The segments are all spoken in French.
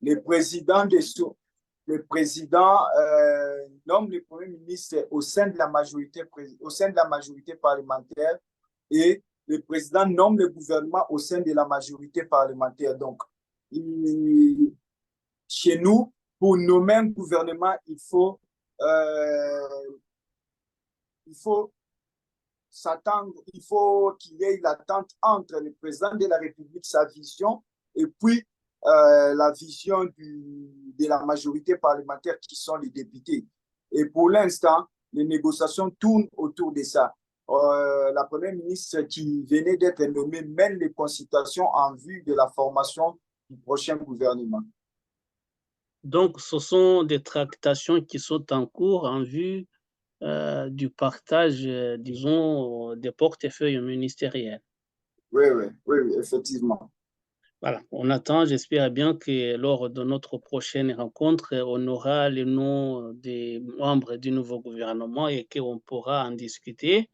le président, le président nomme le Premier ministre au sein de la majorité parlementaire et le président nomme le gouvernement au sein de la majorité parlementaire. Donc, chez nous, pour nommer un gouvernement, il faut s'attendre, il faut qu'il y ait l'attente entre le président de la République, sa vision, et puis la vision de la majorité parlementaire qui sont les députés. Et pour l'instant, les négociations tournent autour de ça. La première ministre qui venait d'être nommée mène les consultations en vue de la formation du prochain gouvernement. Donc, ce sont des tractations qui sont en cours en vue du partage, disons, des portefeuilles ministériels. Oui, oui, oui, oui, effectivement. Voilà, on attend, j'espère bien que lors de notre prochaine rencontre, on aura les noms des membres du nouveau gouvernement et qu'on pourra en discuter.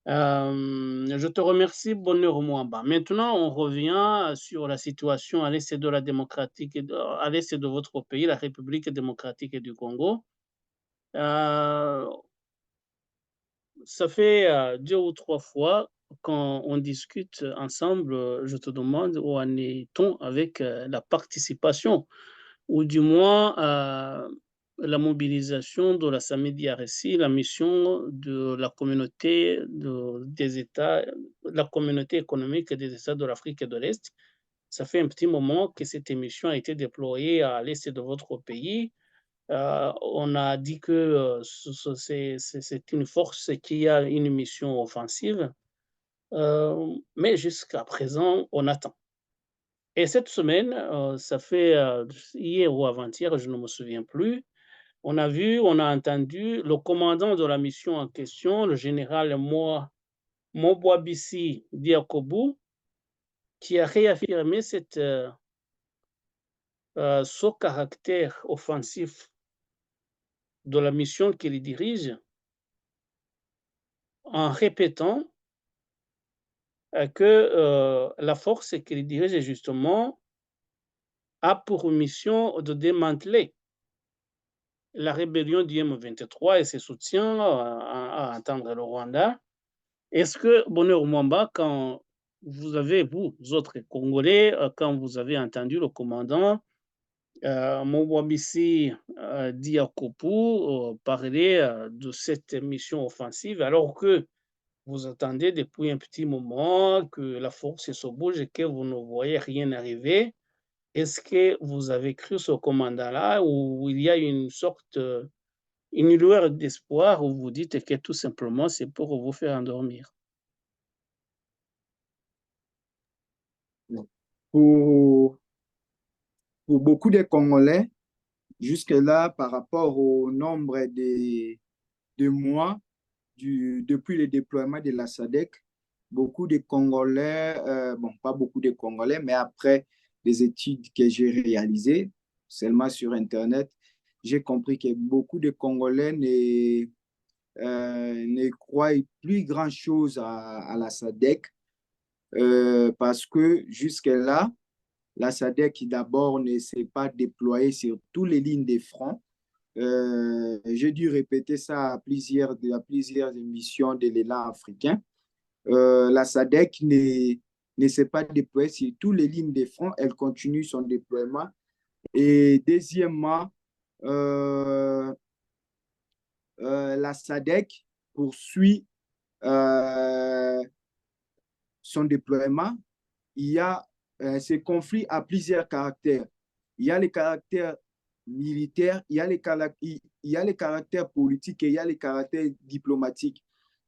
Je te remercie, Bonheur Mwamba. Maintenant, on revient sur la situation à l'est de à l'est de votre pays, la République démocratique du Congo. Ça fait 2 ou 3 fois quand on discute ensemble, je te demande où en est-on avec la participation ou du moins la mobilisation de la SAMIDI-RSI, la mission de la communauté des États, la communauté économique des États de l'Afrique de l'Est. Ça fait un petit moment que cette émission a été déployée à l'est de votre pays. On a dit que c'est une force qui a une mission offensive, mais jusqu'à présent, on attend. Et cette semaine, ça fait hier ou avant-hier, je ne me souviens plus, on a entendu le commandant de la mission en question, le général Mobwabisi Diakobu, qui a réaffirmé ce caractère offensif de la mission qu'il dirige en répétant que la force qu'il dirige justement a pour mission de démanteler la rébellion du M23 et ses soutiens à entendre le Rwanda. Est-ce que, Bonheur Mwamba, quand vous autres Congolais, quand vous avez entendu le commandant Mobwabisi Diakopu parler de cette mission offensive, alors que vous attendez depuis un petit moment que la force se bouge et que vous ne voyez rien arriver, est-ce que vous avez cru ce commandant-là ou il y a une sorte, une lueur d'espoir où vous dites que tout simplement c'est pour vous faire endormir? Pour, pour beaucoup de Congolais, jusque-là, par rapport au nombre de mois depuis le déploiement de la SADC, beaucoup de Congolais, bon, pas beaucoup de Congolais, mais après les études que j'ai réalisées, seulement sur Internet, j'ai compris que beaucoup de Congolais ne croient plus grand-chose à la SADC parce que jusque-là, la SADC d'abord ne s'est pas déployée sur toutes les lignes de front. J'ai dû répéter ça à plusieurs émissions de l'élan africain. La SADC ne s'est pas déployée sur toutes les lignes de front, elle continue son déploiement. Et deuxièmement, la SADC poursuit son déploiement. Il y a ces conflits à plusieurs caractères. Il y a les caractères militaires, il y a les caractères politiques et il y a les caractères diplomatiques.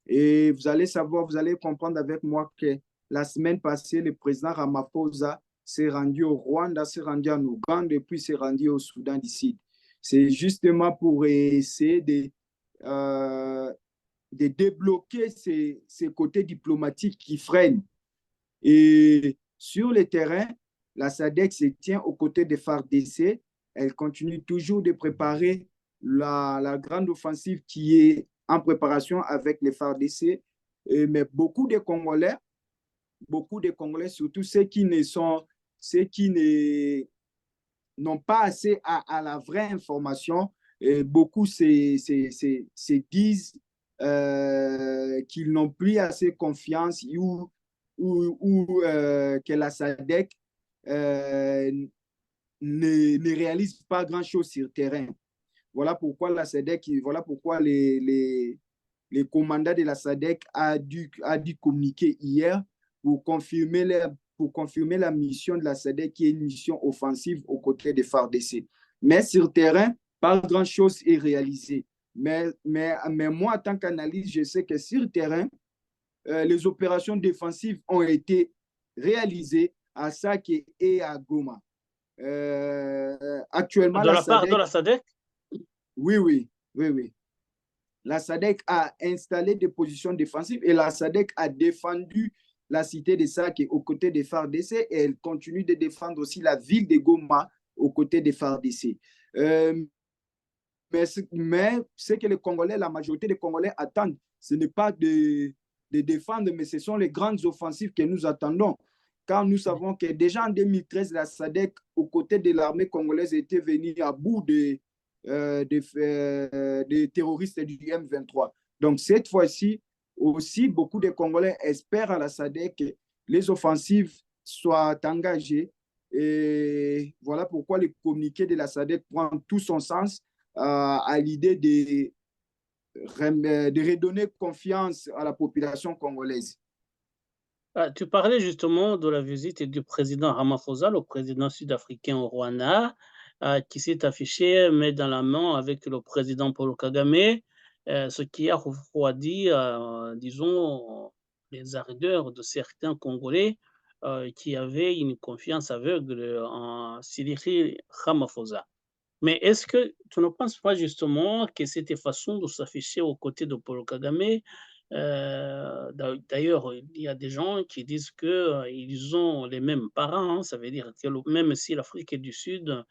Et vous allez savoir, vous allez comprendre avec moi que la semaine passée, le président Ramaphosa s'est rendu au Rwanda, s'est rendu en Ouganda et puis s'est rendu au Soudan du Sud. C'est justement pour essayer de débloquer ces côtés diplomatiques qui freinent. Et sur le terrain, la SADC se tient aux côtés des FARDC. Elle continue toujours de préparer la grande offensive qui est en préparation avec les FARDC. Mais beaucoup de Congolais, surtout ceux qui ne n'ont pas accès à la vraie information. Et beaucoup se disent qu'ils n'ont plus assez confiance ou que la SADC ne réalise pas grand-chose sur le terrain. Voilà pourquoi la SADC, voilà pourquoi les commandants de la SADC a dû communiquer hier pour confirmer la mission de la SADC qui est une mission offensive aux côtés des FARDC. Mais sur le terrain, pas grand-chose est réalisé. Mais moi, en tant qu'analyste, je sais que sur le terrain, les opérations défensives ont été réalisées à Sake et à Goma. Actuellement, de la part de la SADC? Oui. La SADC a installé des positions défensives et la SADC a défendu la cité de Sake aux côtés des FARDC et elle continue de défendre aussi la ville de Goma aux côtés des FARDC. Mais ce que les Congolais, la majorité des Congolais attendent, ce n'est pas de défendre, mais ce sont les grandes offensives que nous attendons. Car nous savons que déjà en 2013, la SADC, aux côtés de l'armée congolaise, était venue à bout des terroristes du M23. Donc cette fois-ci, aussi, beaucoup de Congolais espèrent à la SADC que les offensives soient engagées. Et voilà pourquoi le communiqué de la SADC prend tout son sens à l'idée de redonner confiance à la population congolaise. Tu parlais justement de la visite du président Ramaphosa, le président sud-africain au Rwanda, qui s'est affiché main dans la main avec le président Paul Kagame, ce qui a refroidi, disons, les ardeurs de certains Congolais qui avaient une confiance aveugle en Cyril Ramaphosa. Mais est-ce que tu ne penses pas justement que cette façon de s'afficher aux côtés de Paul Kagame, d'ailleurs, il y a des gens qui disent qu'ils ont les mêmes parents, hein, ça veut dire que même si l'Afrique du Sud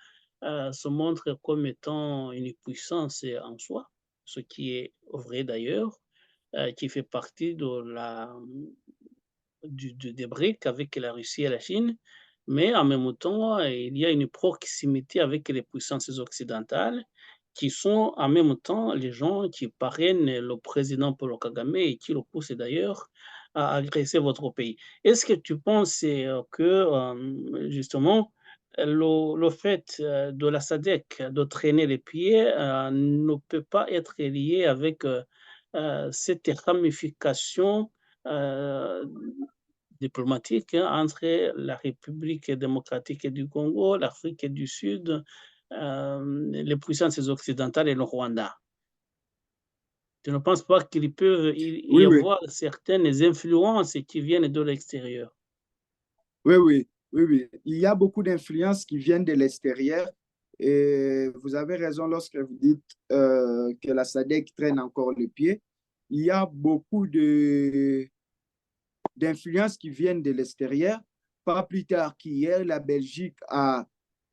se montre comme étant une puissance en soi, ce qui est vrai d'ailleurs, qui fait partie des BRICS avec la Russie et la Chine, mais en même temps, il y a une proximité avec les puissances occidentales qui sont en même temps les gens qui parrainent le président Paul Kagame et qui le poussent d'ailleurs à agresser votre pays. Est-ce que tu penses que justement le fait de la SADC de traîner les pieds ne peut pas être lié avec cette ramification euh, diplomatique entre la République démocratique du Congo, l'Afrique du Sud, les puissances occidentales et le Rwanda? Tu ne penses pas qu'il peut y Oui. avoir certaines influences qui viennent de l'extérieur? Oui. Il y a beaucoup d'influences qui viennent de l'extérieur. Et vous avez raison lorsque vous dites que la SADC traîne encore le pied. Il y a beaucoup d'influences qui viennent de l'extérieur. Pas plus tard qu'hier, la Belgique a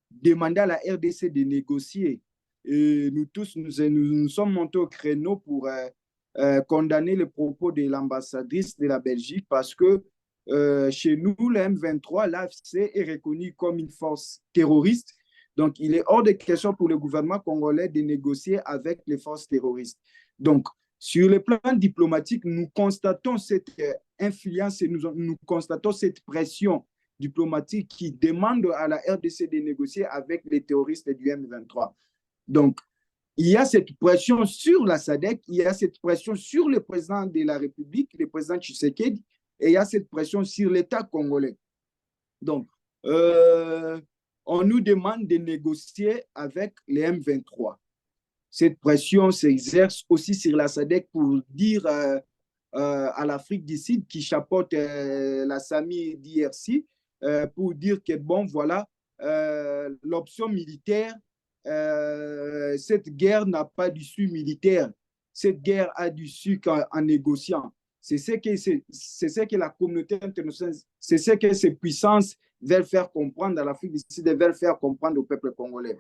demandé à la RDC de négocier. Et nous tous, nous sommes montés au créneau pour condamner les propos de l'ambassadrice de la Belgique parce que chez nous, le M23, l'AFC est reconnu comme une force terroriste. Donc, il est hors de question pour le gouvernement congolais de négocier avec les forces terroristes. Donc, sur le plan diplomatique, nous constatons cette influence et nous constatons cette pression diplomatique qui demande à la RDC de négocier avec les terroristes du M23. Donc, il y a cette pression sur la SADC, il y a cette pression sur le président de la République, le président Tshisekedi, et il y a cette pression sur l'État congolais. Donc, on nous demande de négocier avec les M23. Cette pression s'exerce aussi sur la SADC pour dire à l'Afrique du Sud qui chapeaute la SAMI d'IRC pour dire que bon, voilà, l'option militaire, cette guerre n'a pas d'issue militaire. Cette guerre a d'issue en négociant. C'est ce que la communauté internationale, c'est ce que ces puissances veulent faire comprendre à l'Afrique du Sud, veulent faire comprendre au peuple congolais.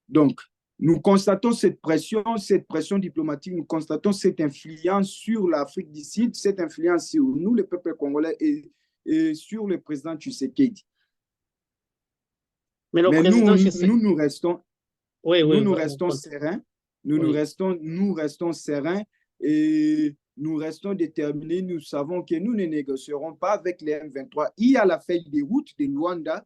Donc, nous constatons cette pression diplomatique, nous constatons cette influence sur l'Afrique du Sud, cette influence sur nous, le peuple congolais, et sur le président Tshisekedi. Mais le Mais président Tshisekedi, nous restons, oui, oui, nous vous restons comptez. sereins, Oui. nous restons sereins et nous restons déterminés. Nous savons que nous ne négocierons pas avec les M23. Il y a la feuille de route de Luanda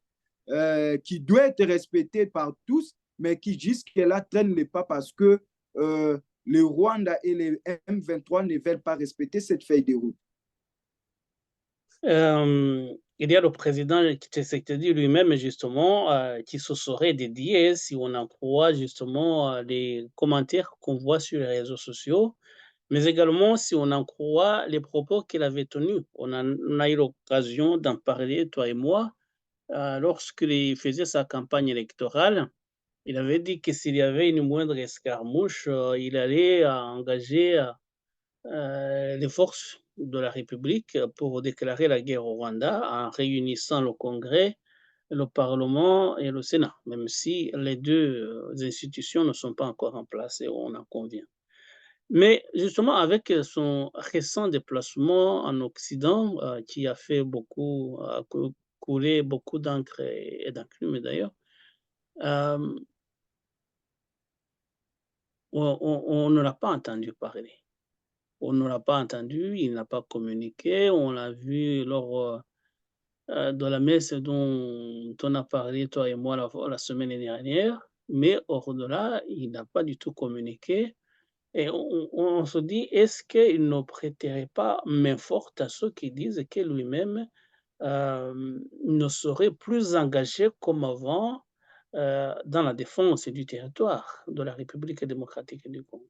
qui doit être respectée par tous, mais qui jusque-là traîne les pas parce que le Rwanda et les M23 ne veulent pas respecter cette feuille de route. Il y a le président Tshisekedi lui-même, justement, qui se serait dédié, si on en croit justement les commentaires qu'on voit sur les réseaux sociaux, mais également si on en croit les propos qu'il avait tenus. On a eu l'occasion d'en parler, toi et moi, lorsqu'il faisait sa campagne électorale. Il avait dit que s'il y avait une moindre escarmouche, il allait engager les forces de la République pour déclarer la guerre au Rwanda en réunissant le Congrès, le Parlement et le Sénat, même si les deux institutions ne sont pas encore en place et on en convient. Mais justement, avec son récent déplacement en Occident, qui a fait beaucoup, couler beaucoup d'encre et d'enclume d'ailleurs, euh, on ne l'a pas entendu parler. On ne l'a pas entendu, il n'a pas communiqué, on l'a vu lors de la messe dont on a parlé, toi et moi, la semaine dernière, mais au-delà, il n'a pas du tout communiqué. Et on se dit, est-ce qu'il ne prêterait pas main forte à ceux qui disent que lui-même ne serait plus engagé comme avant dans la défense du territoire de la République démocratique du Congo?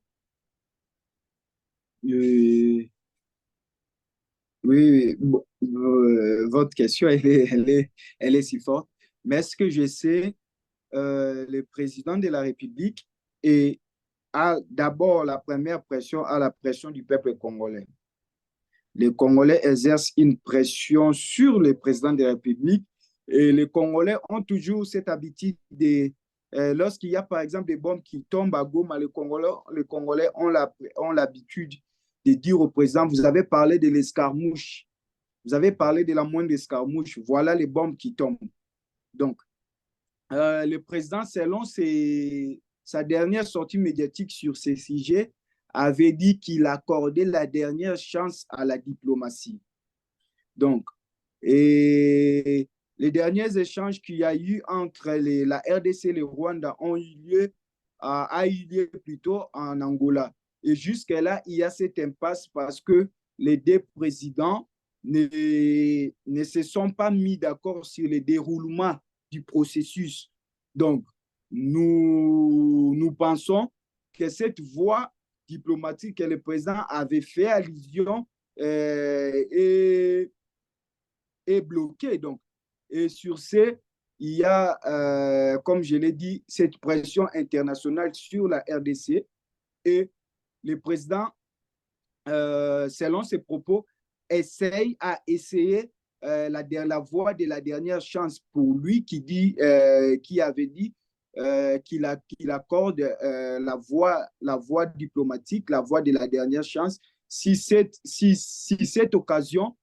Euh, oui, oui. Bon, votre question, elle est si forte. Mais ce que je sais, le président de la République et a d'abord la première pression à la pression du peuple congolais. Les Congolais exercent une pression sur le président de la République et les Congolais ont toujours cette habitude de, lorsqu'il y a par exemple des bombes qui tombent à Goma, les Congolais ont l'habitude de dire au président, vous avez parlé de l'escarmouche, vous avez parlé de la moindre escarmouche, voilà les bombes qui tombent. Donc, le président, selon sa dernière sortie médiatique sur ces sujets, avait dit qu'il accordait la dernière chance à la diplomatie. Donc, et les derniers échanges qu'il y a eu entre la RDC et le Rwanda a eu lieu plutôt en Angola. Et jusque-là, il y a cette impasse parce que les deux présidents ne se sont pas mis d'accord sur le déroulement du processus. Donc, nous pensons que cette voie diplomatique que le président avait fait allusion est bloquée. Donc, et sur ce, il y a, comme je l'ai dit, cette pression internationale sur la RDC et le président, selon ses propos, essayer la voie de la dernière chance pour lui qui avait dit qu'il accorde la voie diplomatique, la voie de la dernière chance, si cette occasion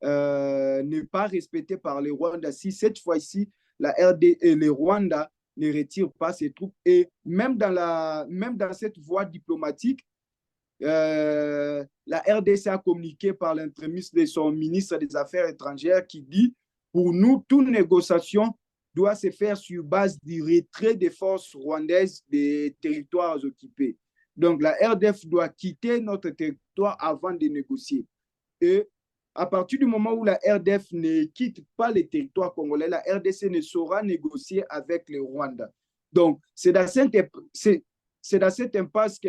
n'est pas respectée par le Rwanda, si cette fois-ci la RD et le Rwanda ne retirent pas ses troupes, et même dans cette voie diplomatique, la RDC a communiqué par l'entremise de son ministre des Affaires étrangères qui dit, pour nous, toute négociation doit se faire sur base du retrait des forces rwandaises des territoires occupés. Donc, la RDF doit quitter notre territoire avant de négocier. Et à partir du moment où la RDF ne quitte pas les territoires congolais, la RDC ne saura négocier avec le Rwanda. Donc, c'est dans cette impasse que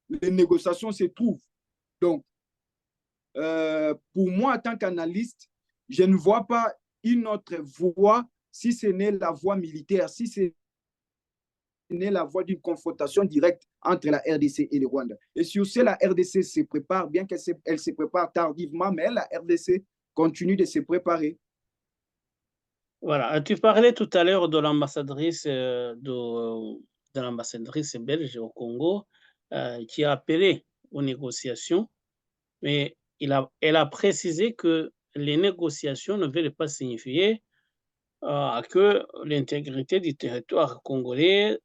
les négociations se trouvent. Donc, pour moi, en tant qu'analyste, je ne vois pas une autre voie si ce n'est la voie militaire, si ce n'est la voie d'une confrontation directe entre la RDC et le Rwanda. Et sur ce, la RDC se prépare, bien qu'elle se prépare tardivement, mais la RDC continue de se préparer. Voilà, tu parlais tout à l'heure de l'ambassadrice l'ambassadrice belge au Congo qui a appelé aux négociations, mais elle a précisé que les négociations ne veulent pas signifier que l'intégrité du territoire congolais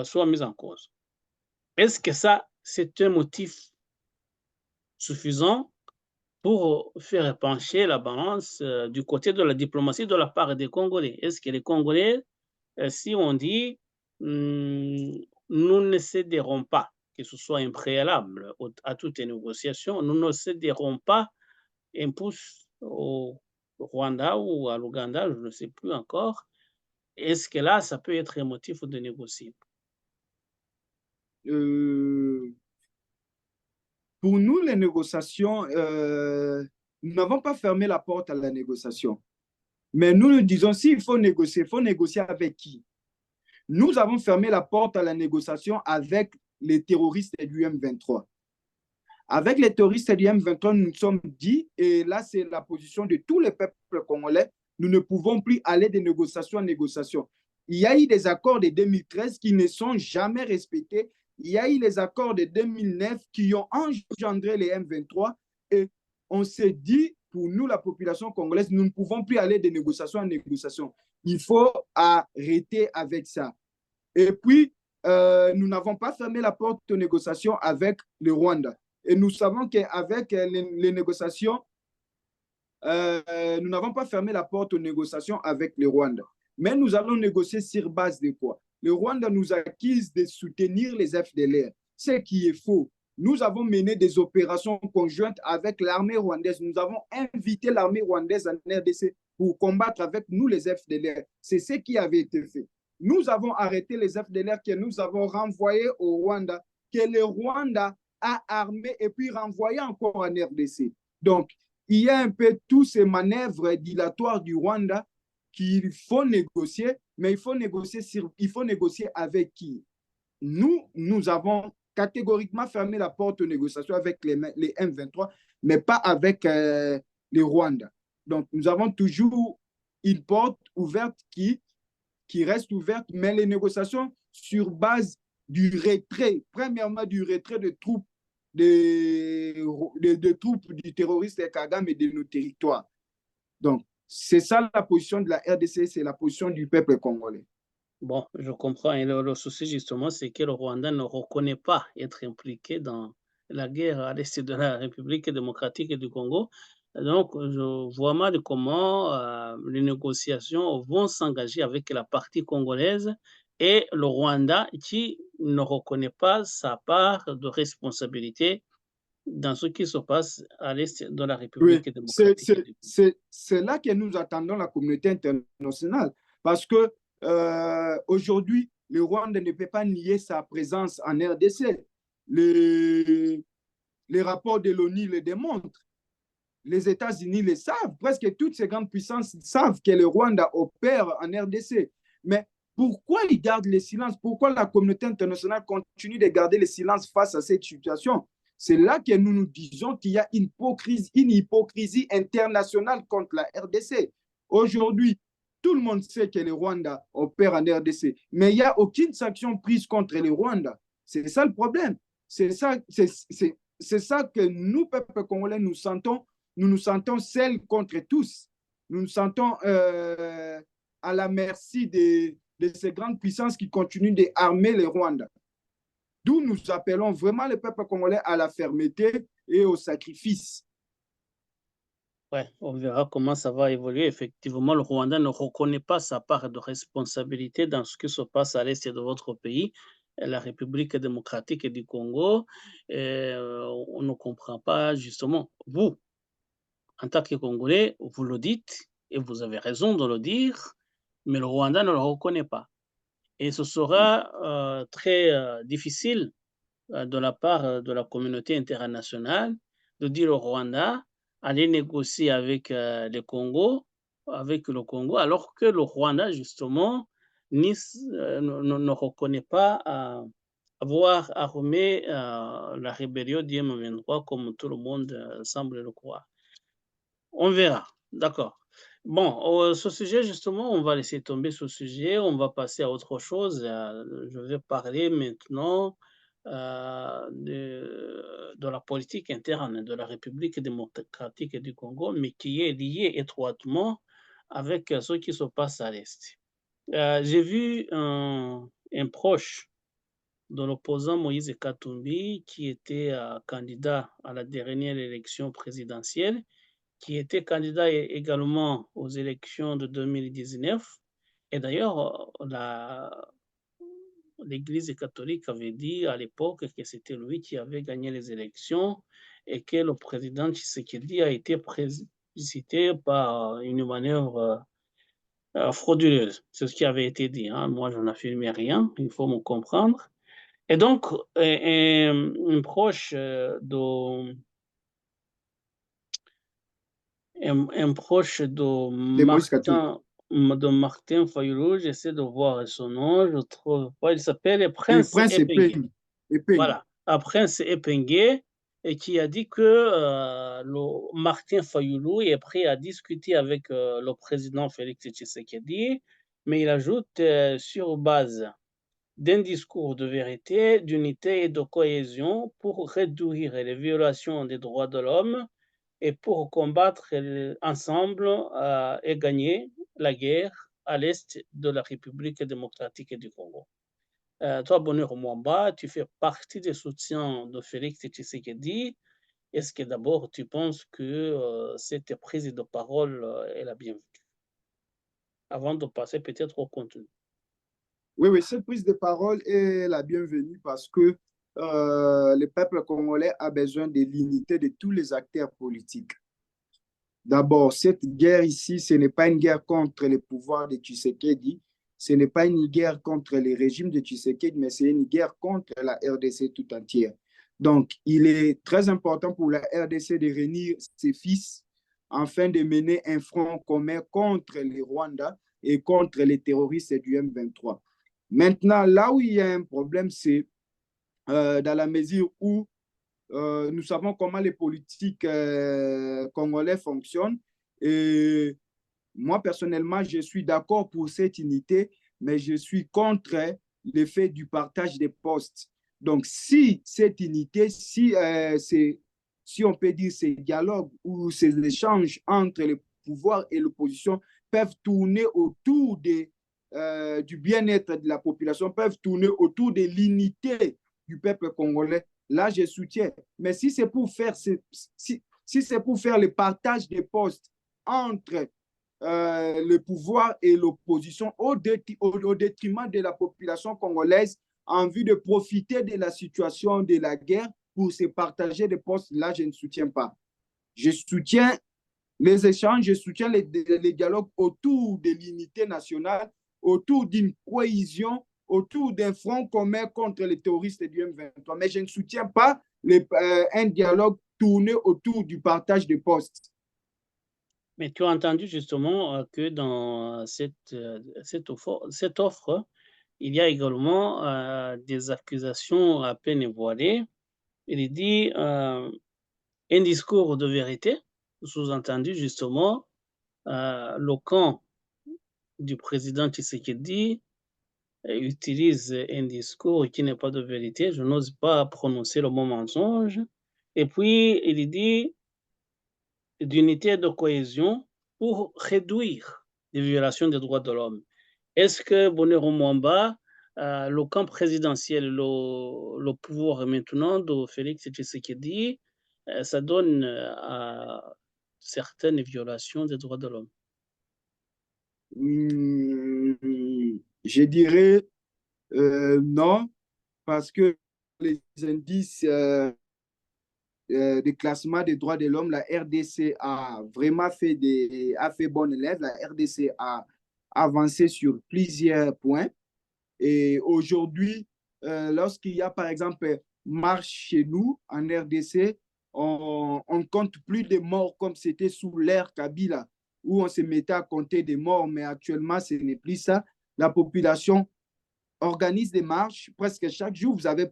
soit mise en cause. Est-ce que ça, c'est un motif suffisant pour faire pencher la balance du côté de la diplomatie de la part des Congolais? Est-ce que les Congolais, si on dit nous ne céderons pas, que ce soit un préalable à toute négociation, nous ne céderons pas un pouce au Rwanda ou à l'Ouganda, je ne sais plus encore. Est-ce que là, ça peut être un motif de négocier? Euh, pour nous, les négociations, nous n'avons pas fermé la porte à la négociation. Mais nous nous disons, s'il faut négocier avec qui? Nous avons fermé la porte à la négociation avec les terroristes du M23. Avec les terroristes du M23, nous nous sommes dit, et là c'est la position de tous les peuples congolais, nous ne pouvons plus aller de négociation en négociation. Il y a eu des accords de 2013 qui ne sont jamais respectés. Il y a eu les accords de 2009 qui ont engendré les M23. Et on s'est dit, pour nous, la population congolaise, nous ne pouvons plus aller de négociation en négociation. Il faut arrêter avec ça. Et puis, nous n'avons pas fermé la porte aux négociations avec le Rwanda. Et nous savons qu'avec les négociations, nous n'avons pas fermé la porte aux négociations avec le Rwanda. Mais nous allons négocier sur base de quoi? Le Rwanda nous accuse de soutenir les FDLR, ce qui est faux. Nous avons mené des opérations conjointes avec l'armée rwandaise. Nous avons invité l'armée rwandaise en RDC pour combattre avec nous les FDLR. C'est ce qui avait été fait. Nous avons arrêté les FDLR que nous avons renvoyés au Rwanda, que le Rwanda a armé et puis renvoyé encore en RDC. Donc, il y a un peu tous ces manœuvres dilatoires du Rwanda qu'il faut négocier, mais il faut négocier avec qui? Nous avons catégoriquement fermé la porte aux négociations avec les M23, mais pas avec les Rwanda. Donc, nous avons toujours une porte ouverte qui reste ouverte, mais les négociations sur base du retrait, premièrement du retrait de troupes de troupes du terroriste Kagame et de nos territoires. Donc, c'est ça la position de la RDC, c'est la position du peuple congolais. Bon, je comprends. Et le souci, justement, c'est que le Rwanda ne reconnaît pas être impliqué dans la guerre à l'est de la République démocratique du Congo. Donc, je vois mal comment les négociations vont s'engager avec la partie congolaise et le Rwanda qui ne reconnaît pas sa part de responsabilité dans ce qui se passe à l'est de la Oui, République démocratique du Congo. c'est là que nous attendons la communauté internationale parce que aujourd'hui, le Rwanda ne peut pas nier sa présence en RDC. Les, les rapports de l'ONU le démontrent. Les États-Unis le savent. Presque toutes ces grandes puissances savent que le Rwanda opère en RDC. Mais pourquoi ils gardent le silence? Pourquoi la communauté internationale continue de garder le silence face à cette situation? C'est là que nous nous disons qu'il y a une hypocrisie internationale contre la RDC. Aujourd'hui, tout le monde sait que le Rwanda opère en RDC, mais il n'y a aucune sanction prise contre le Rwanda. C'est ça le problème. C'est ça que nous, peuple congolais, nous nous sentons seuls contre tous. Nous nous sentons à la merci de ces grandes puissances qui continuent d'armer le Rwanda. D'où nous appelons vraiment le peuple congolais à la fermeté et au sacrifice. Ouais, on verra comment ça va évoluer. Effectivement, le Rwanda ne reconnaît pas sa part de responsabilité dans ce qui se passe à l'est de votre pays, la République démocratique du Congo. On ne comprend pas justement. Vous, en tant que Congolais, vous le dites et vous avez raison de le dire, mais le Rwanda ne le reconnaît pas. Et ce sera très difficile de la part de la communauté internationale de dire au Rwanda, allez négocier avec le Congo, alors que le Rwanda, justement, ne reconnaît pas avoir armé la rébellion du M23 comme tout le monde semble le croire. On verra, d'accord. Bon, ce sujet, justement, on va laisser tomber ce sujet, on va passer à autre chose. Je vais parler maintenant de la politique interne de la République démocratique du Congo, mais qui est liée étroitement avec ce qui se passe à l'Est. J'ai vu un proche de l'opposant Moïse Katumbi, qui était candidat à la dernière élection présidentielle, qui était candidat également aux élections de 2019. Et d'ailleurs, l'Église catholique avait dit à l'époque que c'était lui qui avait gagné les élections et que le président Tshisekedi a été précipité par une manœuvre frauduleuse. C'est ce qui avait été dit. Hein. Moi, je n'affirmais rien, il faut me comprendre. Et donc, un proche un proche Katumbi. de Martin Fayoulou, j'essaie de voir son nom, je trouve pas, il s'appelle Et Prince Prince Epengue. Epengue. Voilà, Prince Epengue, et qui a dit que Martin Fayoulou est prêt à discuter avec le président Félix Tshisekedi, mais il ajoute sur base d'un discours de vérité, d'unité et de cohésion pour réduire les violations des droits de l'homme et pour combattre ensemble et gagner la guerre à l'est de la République démocratique du Congo. Toi, Bonheur Mwamba, tu fais partie des soutiens de Félix Tshisekedi. Est-ce que d'abord tu penses que cette prise de parole est la bienvenue? Avant de passer peut-être au contenu. Oui, cette prise de parole est la bienvenue parce que le peuple congolais a besoin de l'unité de tous les acteurs politiques. D'abord, cette guerre ici, ce n'est pas une guerre contre le pouvoir de Tshisekedi, ce n'est pas une guerre contre le régime de Tshisekedi, mais c'est une guerre contre la RDC tout entière. Donc, il est très important pour la RDC de réunir ses fils afin de mener un front commun contre les Rwandais et contre les terroristes du M23. Maintenant, là où il y a un problème, c'est dans la mesure où nous savons comment les politiques congolais fonctionnent. Et moi, personnellement, je suis d'accord pour cette unité, mais je suis contre l'effet du partage des postes. Donc, si cette unité, si on peut dire ces dialogues ou ces échanges entre le pouvoir et l'opposition peuvent tourner autour du bien-être de la population, peuvent tourner autour de l'unité du peuple congolais, là, je soutiens. Mais si c'est pour faire, si c'est pour faire le partage des postes entre le pouvoir et l'opposition au détriment de la population congolaise en vue de profiter de la situation de la guerre pour se partager des postes, là, je ne soutiens pas. Je soutiens les échanges, je soutiens les dialogues autour de l'unité nationale, autour d'une cohésion, autour d'un front commun contre les terroristes du M23. Mais je ne soutiens pas un dialogue tourné autour du partage de postes. Mais tu as entendu justement que dans cette offre, il y a également des accusations à peine voilées. Il dit un discours de vérité, sous-entendu justement, le camp du président Tshisekedi utilise un discours qui n'est pas de vérité, je n'ose pas prononcer le mot mensonge, et puis il dit d'unité et de cohésion pour réduire les violations des droits de l'homme. Est-ce que Bonheur Mwamba, le camp présidentiel, le pouvoir maintenant de Félix Tshisekedi, ça donne à certaines violations des droits de l'homme? Je dirais non, parce que les indices de classement des droits de l'homme, la RDC a vraiment a fait bon élève. La RDC a avancé sur plusieurs points. Et aujourd'hui, lorsqu'il y a par exemple marche chez nous en RDC, on compte plus de morts comme c'était sous l'ère Kabila, où on se mettait à compter des morts, mais actuellement, ce n'est plus ça. La population organise des marches presque chaque jour. Vous avez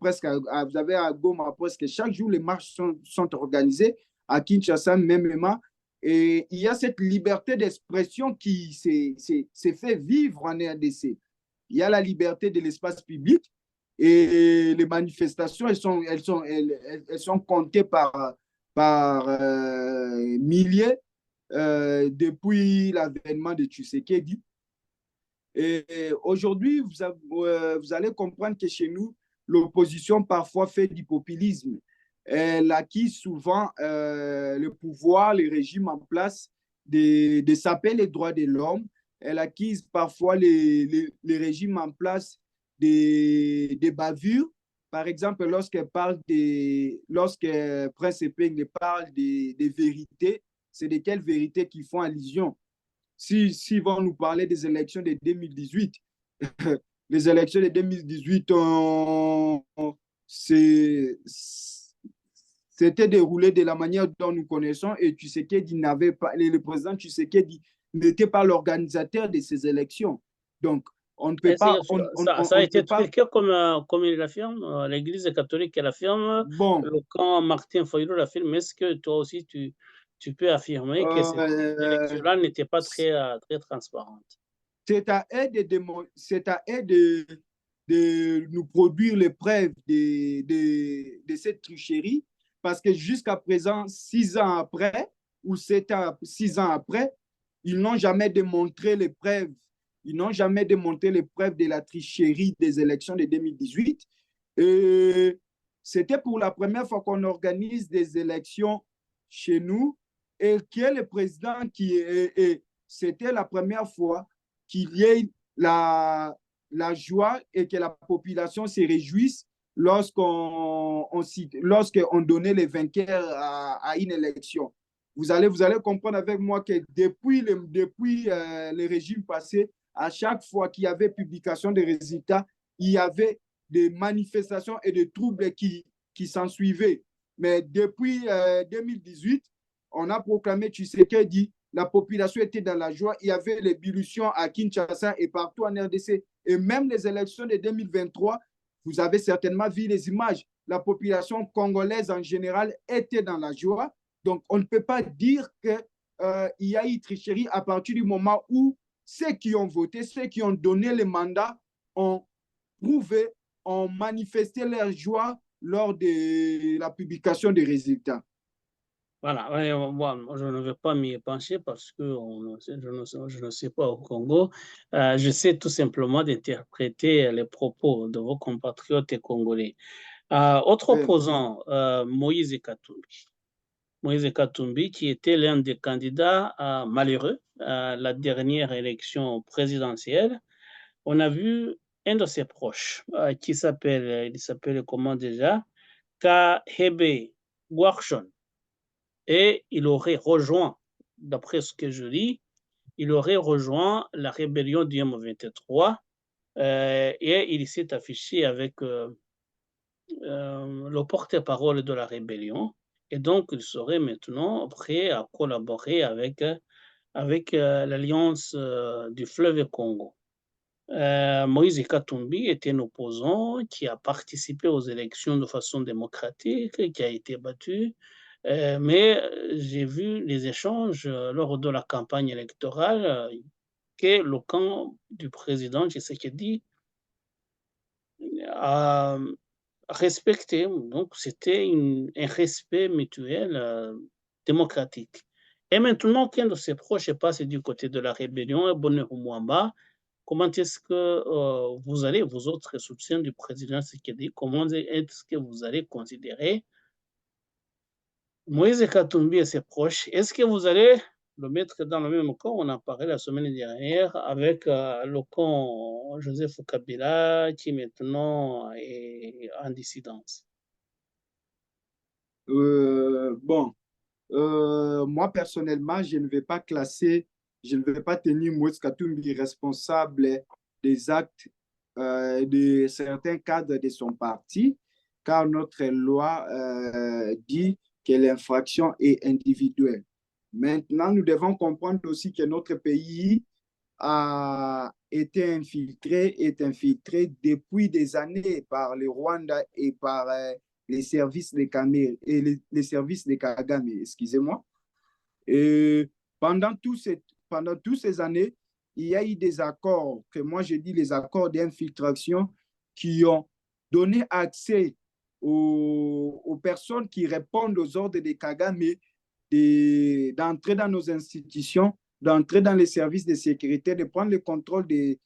à Goma presque chaque jour, les marches sont organisées, à Kinshasa même. Et il y a cette liberté d'expression qui s'est fait vivre en RDC. Il y a la liberté de l'espace public et les manifestations, elles sont comptées par milliers. depuis l'avènement de Tshisekedi. Et aujourd'hui, vous allez comprendre que chez nous, l'opposition parfois fait du populisme. Elle acquise souvent le pouvoir, le régime en place de saper les droits de l'homme. Elle acquise parfois les régimes en place des bavures. Par exemple, lorsque Prince Epingle parle des vérités, c'est de quelles vérités qui font allusion? Si vont nous parler des élections de 2018, les élections de 2018 c'était déroulé de la manière dont nous connaissons et Tshisekedi n'avait pas, le président Tshisekedi n'était pas l'organisateur de ces élections. Donc, on ne peut pas. Ça a été truqué comme il l'affirme, l'Église catholique l'affirme, bon, le camp Martin Fayulu l'affirme. Est-ce que toi aussi tu peux affirmer que cette élection-là n'était pas très transparente? C'est à elle de nous produire les preuves de cette tricherie, parce que jusqu'à présent, 6 ans après, ou 6 ans après, ils n'ont jamais démontré les preuves. Ils n'ont jamais démontré les preuves de la tricherie des élections de 2018. Et c'était pour la première fois qu'on organise des élections chez nous et qui est le président c'était la première fois qu'il y ait la joie et que la population se réjouisse lorsqu'on donnait les vainqueurs à une élection. Vous allez comprendre avec moi que depuis les régimes passés, à chaque fois qu'il y avait publication des résultats, il y avait des manifestations et des troubles qui s'en suivaient. Mais depuis 2018, on a proclamé Tshisekedi, la population était dans la joie, il y avait l'ébullition à Kinshasa et partout en RDC. Et même les élections de 2023, vous avez certainement vu les images, la population congolaise en général était dans la joie. Donc, on ne peut pas dire qu'il y a eu tricherie à partir du moment où ceux qui ont voté, ceux qui ont donné le mandat ont prouvé, ont manifesté leur joie lors de la publication des résultats. Voilà, bon, je ne vais pas m'y pencher parce que je ne sais pas au Congo. Je sais tout simplement d'interpréter les propos de vos compatriotes congolais. Autre opposant, Moïse Katumbi. Moïse Katumbi, qui était l'un des candidats malheureux à la dernière élection présidentielle. On a vu un de ses proches il s'appelle comment déjà? Kahebe Gwarchon. Et il aurait rejoint, d'après ce que je lis, il aurait rejoint la rébellion du M23 et il s'est affiché avec le porte-parole de la rébellion. Et donc, il serait maintenant prêt à collaborer avec l'Alliance du fleuve Congo. Moïse Katumbi était un opposant qui a participé aux élections de façon démocratique, qui a été battu. Mais j'ai vu les échanges lors de la campagne électorale que le camp du président Tshisekedi a respecté. Donc, c'était un respect mutuel démocratique. Et maintenant qu'un de ses proches est passé du côté de la rébellion, Bonheur Mwamba, comment est-ce que vous allez, vous autres soutiens du président Tshisekedi, comment est-ce que vous allez considérer Moïse Katumbi et ses proches? Est-ce que vous allez le mettre dans le même camp? On en parlait la semaine dernière avec le camp Joseph Kabila qui maintenant est en dissidence. Bon, moi personnellement, je ne vais pas tenir Moïse Katumbi responsable des actes de certains cadres de son parti, car notre loi dit que l'infraction est individuelle. Maintenant, nous devons comprendre aussi que notre pays est infiltré depuis des années par le Rwanda et par les services de Kagame, les services de Kagame, excusez-moi. Et pendant toutes ces années, il y a eu des accords, que moi je dis les accords d'infiltration, qui ont donné accès aux personnes qui répondent aux ordres de Kagame d'entrer dans nos institutions, d'entrer dans les services de sécurité, de prendre le contrôle de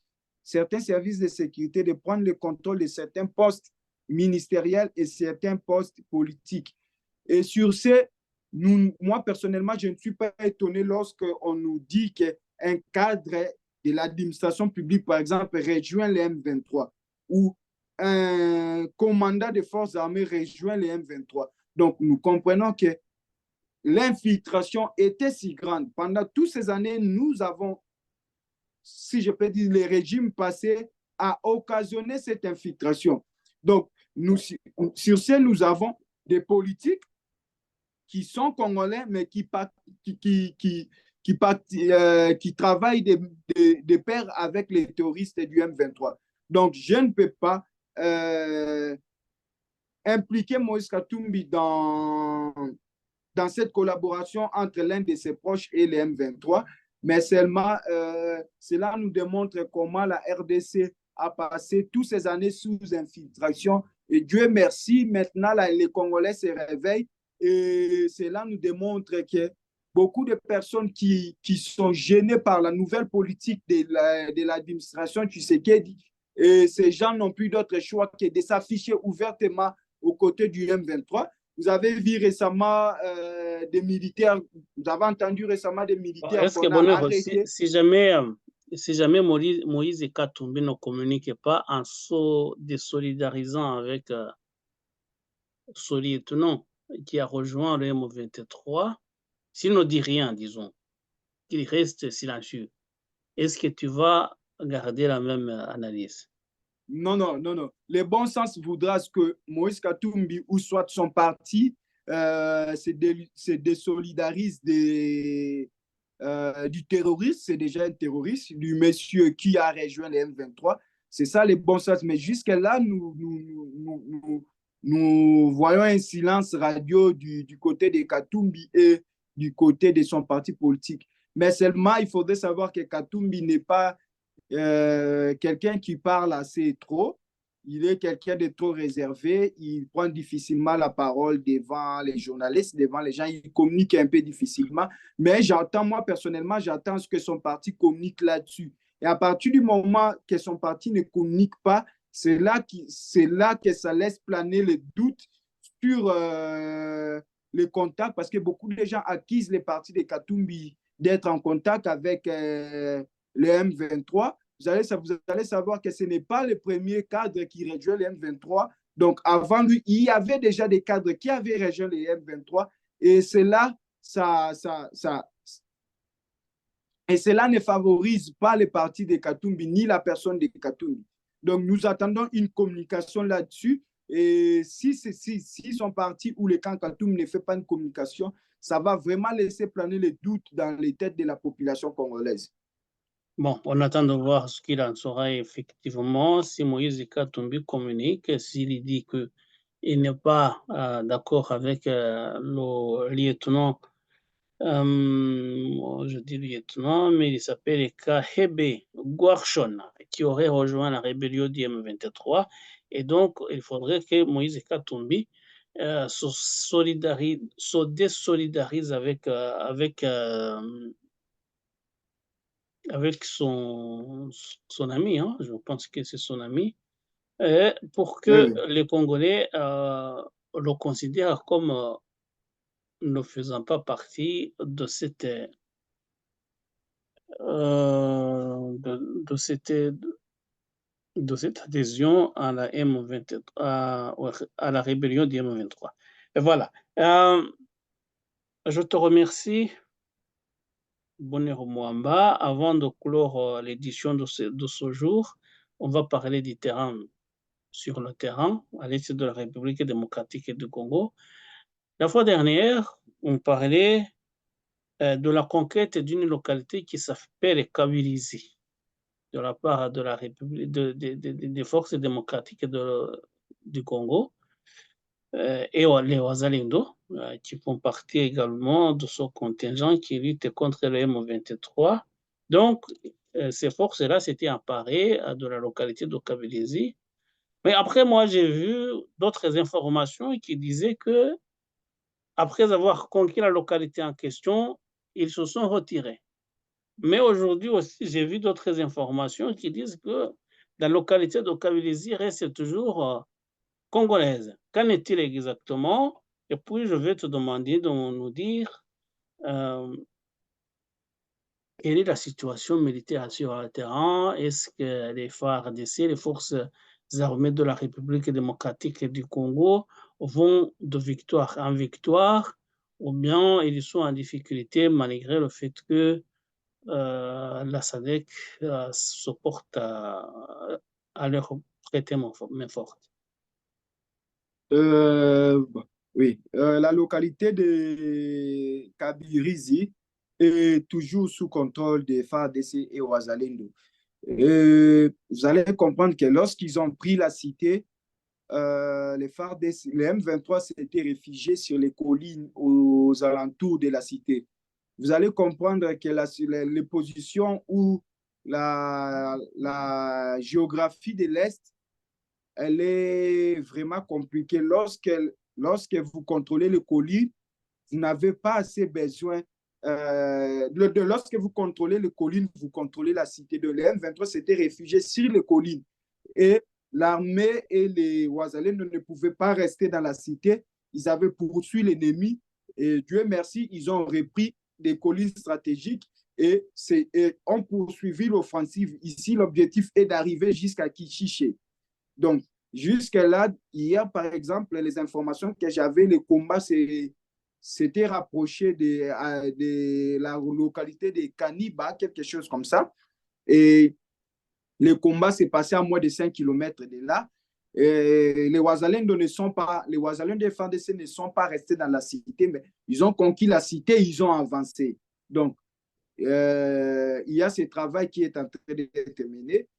certains services de sécurité, de prendre le contrôle de certains postes ministériels et certains postes politiques. Et sur ce, moi, personnellement, je ne suis pas étonné lorsqu'on nous dit qu'un cadre de l'administration publique, par exemple, rejoint les M23 ou un commandant des forces armées rejoint les M23. Donc, nous comprenons que l'infiltration était si grande. Pendant toutes ces années, nous avons, si je peux dire, les régimes passés a occasionné cette infiltration. Donc, sur ce, nous avons des politiques qui sont congolais, mais qui travaillent de pair avec les terroristes du M23. Donc, je ne peux pas impliquer Moïse Katumbi dans cette collaboration entre l'un de ses proches et les M23, mais seulement cela nous démontre comment la RDC a passé toutes ces années sous infiltration. Et Dieu merci, maintenant les Congolais se réveillent et cela nous démontre que beaucoup de personnes qui sont gênées par la nouvelle politique de l'administration Tshisekedi, et ces gens n'ont plus d'autre choix que de s'afficher ouvertement aux côtés du M23. Vous avez vu récemment des militaires, vous avez entendu récemment des militaires qu'on a arrêtés. Si jamais Moïse Katumbi ne communique pas en se désolidarisant avec ce lieutenant qui a rejoint le M23, s'il ne dit rien, disons, qu'il reste silencieux, est-ce que tu vas garder la même analyse? Non. Le bon sens voudra que Moïse Katumbi ou soit son parti se désolidarise du terroriste, c'est déjà un terroriste, du monsieur qui a rejoint les M23. C'est ça le bon sens. Mais jusque-là, nous voyons un silence radio du côté de Katumbi et du côté de son parti politique. Mais seulement, il faudrait savoir que Katumbi n'est pas quelqu'un qui parle assez trop. Il est quelqu'un de trop réservé. Il prend difficilement la parole devant les journalistes, devant les gens. Il communique un peu difficilement. Mais moi personnellement, j'attends que son parti communique là-dessus. Et à partir du moment que son parti ne communique pas, c'est là que ça laisse planer le doute sur les contacts, parce que beaucoup de gens accusent les partis de Katumbi d'être en contact avec le M23. Vous allez savoir que ce n'est pas le premier cadre qui rejoint le M23. Donc, avant lui, il y avait déjà des cadres qui avaient rejoint le M23. Et cela ne favorise pas le parti de Katumbi ni la personne de Katumbi. Donc, nous attendons une communication là-dessus. Et si son parti ou le camp Katumbi ne fait pas une communication, ça va vraiment laisser planer les doutes dans les têtes de la population congolaise. Bon, on attend de voir ce qu'il en sera effectivement. Si Moïse Katumbi communique, s'il dit qu'il n'est pas d'accord avec le lieutenant, je dis lieutenant, mais il s'appelle Kahebe Gwarchon, qui aurait rejoint la rébellion du M23. Et donc, il faudrait que Moïse Katumbi se désolidarise avec son ami, hein, je pense que c'est son ami, pour que les Congolais le considèrent comme ne faisant pas partie de cette adhésion à la M23, à la rébellion du M23. Et voilà. Je te remercie, Bonheur Mwamba. Avant de clore l'édition de ce jour, on va parler du terrain, sur le terrain, à l'est de la République démocratique du Congo. La fois dernière, on parlait de la conquête d'une localité qui s'appelle Kabilizi, de la part de la République, des forces démocratiques du Congo, et les Wazalendo, qui font partie également de ce contingent qui lutte contre le M23. Donc, ces forces-là s'étaient emparées de la localité de Kabilizi. Mais après, moi, j'ai vu d'autres informations qui disaient que après avoir conquis la localité en question, ils se sont retirés. Mais aujourd'hui aussi, j'ai vu d'autres informations qui disent que la localité de Kabilizi reste toujours congolaise. Qu'en est-il exactement? Et puis, je vais te demander de nous dire euh, quelle est la situation militaire sur le terrain. Est-ce que les FARDC, les forces armées de la République démocratique du Congo, vont de victoire en victoire ou bien ils sont en difficulté malgré le fait que la SADC se porte à leur prêter main forte? Bon, oui, la localité de Kabirizi est toujours sous contrôle des FARDC et Ouazalendo. Vous allez comprendre que lorsqu'ils ont pris la cité, les FARDC, les M23 s'étaient réfugiés sur les collines aux alentours de la cité. Vous allez comprendre que les positions où la géographie de l'Est elle est vraiment compliquée. Lorsque vous contrôlez le colis, vous n'avez pas assez besoin. Lorsque vous contrôlez le colis, vous contrôlez la cité de l'M23, s'était réfugié sur le colis. Et l'armée et les Ouazalais ne pouvaient pas rester dans la cité. Ils avaient poursuivi l'ennemi. Et Dieu merci, ils ont repris des collines stratégiques et ont poursuivi l'offensive. Ici, l'objectif est d'arriver jusqu'à Kichiché. Donc, jusque-là, hier, par exemple, les informations que j'avais, le combat s'était rapproché de la localité de Kaniba, quelque chose comme ça. Et le combat s'est passé à moins de 5 km de là. Et les Ouazalendo ne sont pas, les Ouazalendo des FARDC ne sont pas restés dans la cité, mais ils ont conquis la cité, ils ont avancé. Donc, il y a ce travail qui est en train d'être mené.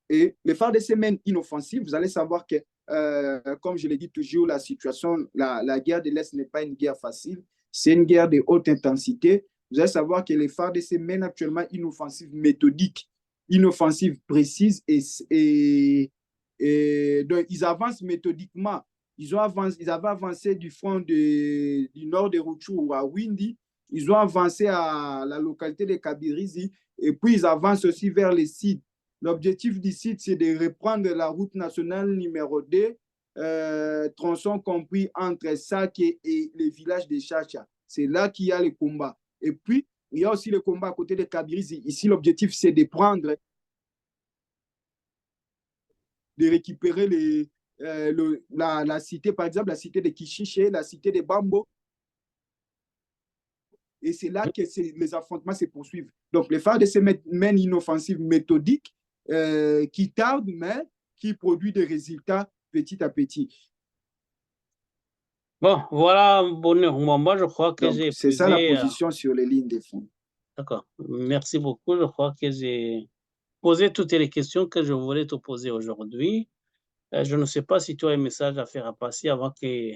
Et les FARDC mènent une offensive. Vous allez savoir que, comme je l'ai dit toujours, la situation, la guerre de l'Est n'est pas une guerre facile. C'est une guerre de haute intensité. Vous allez savoir que les FARDC mènent actuellement une offensive méthodique, une offensive précise et donc ils avancent méthodiquement. Ils avaient avancé du front du nord de Rutshuru à Windi. Ils ont avancé à la localité de Kabirizi et puis ils avancent aussi vers les sites. L'objectif du site, c'est de reprendre la route nationale numéro 2, tronçon compris entre Sake et le village de Chacha. C'est là qu'il y a le combat. Et puis, il y a aussi le combat à côté de Kabirizi. Ici, l'objectif, c'est de prendre, de récupérer la cité, par exemple, la cité de Kishiche, la cité de Bambo. Et c'est là que les affrontements se poursuivent. Donc, les FARDC mènent une offensive méthodique qui tarde, mais qui produit des résultats petit à petit. Bon, voilà, Bonheur Mwamba, je crois que j'ai c'est ça la posé. position sur les lignes de fond. D'accord, merci beaucoup. Je crois que j'ai posé toutes les questions que je voulais te poser aujourd'hui. Je ne sais pas si tu as un message à faire passer avant que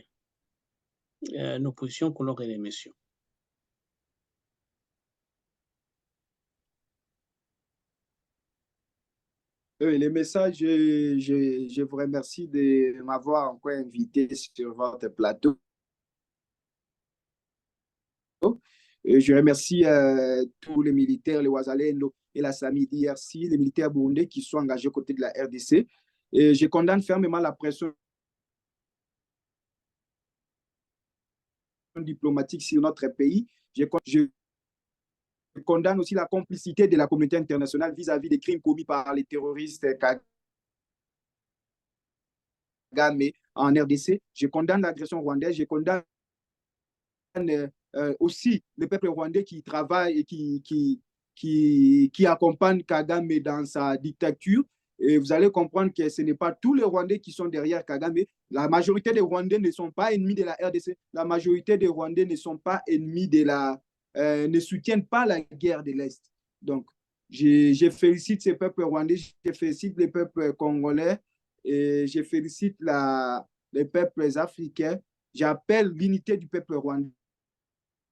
nous puissions colorer l'émission. Les messages, je vous remercie de m'avoir encore invité sur votre plateau. Et je remercie tous les militaires, les Ouazalendo et la SAMI DRC, les militaires burundais qui sont engagés aux côtés de la RDC. Et je condamne fermement la pression diplomatique sur notre pays. Je condamne aussi la complicité de la communauté internationale vis-à-vis des crimes commis par les terroristes Kagame en RDC. Je condamne l'agression rwandaise. Je condamne aussi le peuple rwandais qui travaille et qui accompagne Kagame dans sa dictature. Et vous allez comprendre que ce n'est pas tous les Rwandais qui sont derrière Kagame. La majorité des Rwandais ne sont pas ennemis de la RDC. La majorité des Rwandais ne sont pas ennemis ne soutiennent pas la guerre de l'Est. Donc, je félicite ces peuples rwandais, je félicite les peuples congolais et je félicite les peuples africains. J'appelle l'unité du peuple rwandais.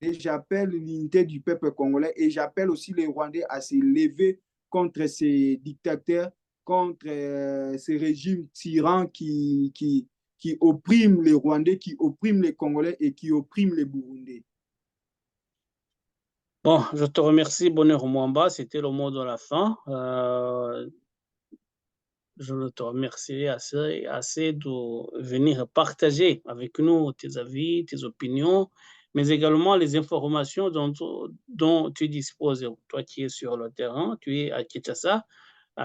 J'appelle l'unité du peuple congolais et j'appelle aussi les Rwandais à se lever contre ces dictateurs, contre ces régimes tyrans qui qui oppriment les Rwandais, qui oppriment les Congolais et qui oppriment les Burundais. Bon, je te remercie, Bonheur Mwamba. C'était le mot de la fin. Je te remercie assez de venir partager avec nous tes avis, tes opinions, mais également les informations dont tu disposes. Toi qui es sur le terrain, tu es à Kinshasa,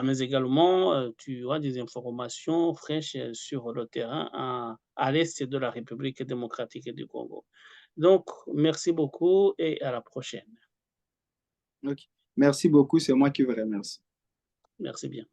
mais également tu as des informations fraîches sur le terrain à l'est de la République démocratique du Congo. Donc, merci beaucoup et à la prochaine. Okay. Merci beaucoup, c'est moi qui vous remercie. Merci bien.